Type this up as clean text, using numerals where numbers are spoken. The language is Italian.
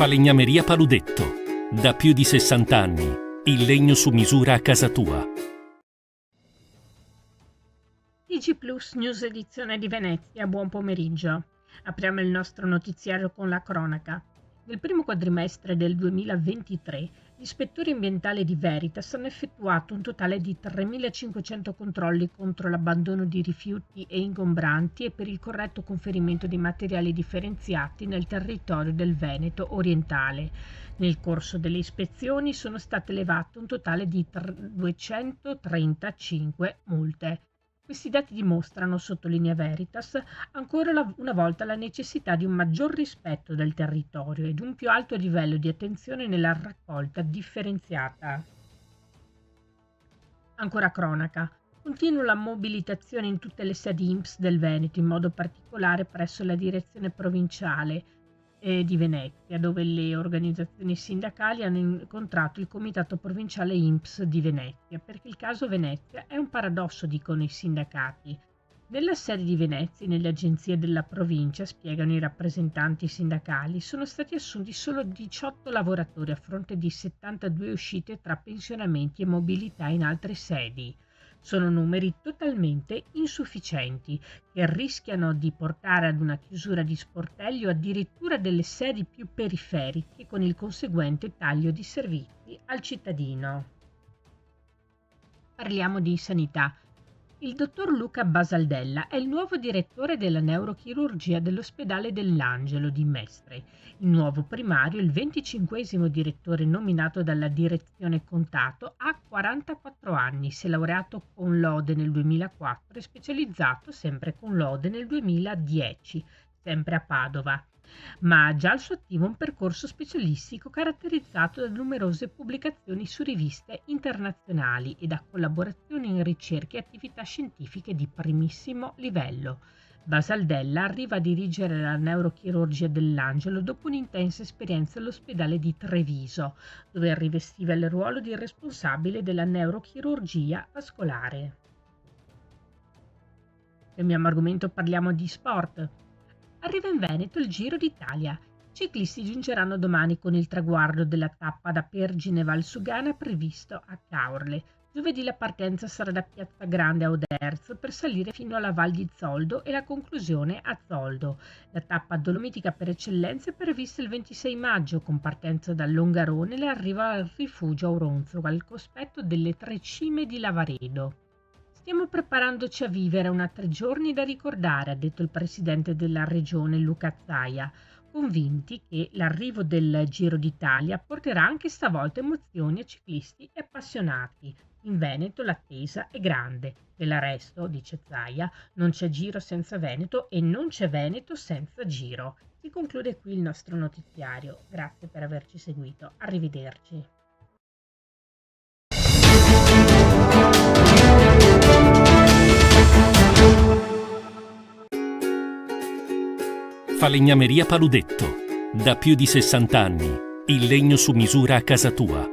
Falegnameria Paludetto. Da più di 60 anni. Il legno su misura a casa tua. TG Plus News edizione di Venezia, buon pomeriggio. Apriamo il nostro notiziario con la cronaca. Nel primo quadrimestre del 2023, gli ispettori ambientali di Veritas hanno effettuato un totale di 3.500 controlli contro l'abbandono di rifiuti e ingombranti e per il corretto conferimento di materiali differenziati nel territorio del Veneto orientale. Nel corso delle ispezioni sono state elevate un totale di 235 multe. Questi dati dimostrano, sottolinea Veritas, ancora una volta la necessità di un maggior rispetto del territorio e di un più alto livello di attenzione nella raccolta differenziata. Ancora cronaca. Continua la mobilitazione in tutte le sedi INPS del Veneto, in modo particolare presso la direzione provinciale di Venezia, dove le organizzazioni sindacali hanno incontrato il Comitato Provinciale INPS di Venezia, perché il caso Venezia è un paradosso, dicono i sindacati. Nella sede di Venezia e nelle agenzie della provincia, spiegano i rappresentanti sindacali, sono stati assunti solo 18 lavoratori a fronte di 72 uscite tra pensionamenti e mobilità in altre sedi. Sono numeri totalmente insufficienti che rischiano di portare ad una chiusura di sportelli o addirittura delle sedi più periferiche con il conseguente taglio di servizi al cittadino. Parliamo di sanità. Il dottor Luca Basaldella è il nuovo direttore della neurochirurgia dell'ospedale dell'Angelo di Mestre. Il nuovo primario, il 25esimo direttore nominato dalla direzione Contato, ha 44 anni, si è laureato con lode nel 2004 e specializzato sempre con lode nel 2010, sempre a Padova. Ma ha già al suo attivo un percorso specialistico caratterizzato da numerose pubblicazioni su riviste internazionali e da collaborazioni in ricerche e attività scientifiche di primissimo livello. Basaldella arriva a dirigere la neurochirurgia dell'Angelo dopo un'intensa esperienza all'ospedale di Treviso, dove rivestiva il ruolo di responsabile della neurochirurgia vascolare. Cambiamo argomento, parliamo di sport. Arriva in Veneto il Giro d'Italia. I ciclisti giungeranno domani con il traguardo della tappa da Pergine Valsugana previsto a Caorle. Giovedì la partenza sarà da Piazza Grande a Oderzo per salire fino alla Val di Zoldo e la conclusione a Zoldo. La tappa dolomitica per eccellenza è prevista il 26 maggio con partenza da Longarone e l'arrivo al rifugio Auronzo al cospetto delle tre cime di Lavaredo. Stiamo preparandoci a vivere una 3 giorni da ricordare, ha detto il presidente della regione Luca Zaia, convinti che l'arrivo del Giro d'Italia porterà anche stavolta emozioni a ciclisti e appassionati. In Veneto l'attesa è grande. Del resto, dice Zaia, non c'è Giro senza Veneto e non c'è Veneto senza Giro. Si conclude qui il nostro notiziario. Grazie per averci seguito. Arrivederci. Falegnameria Paludetto. Da più di 60 anni. Il legno su misura a casa tua.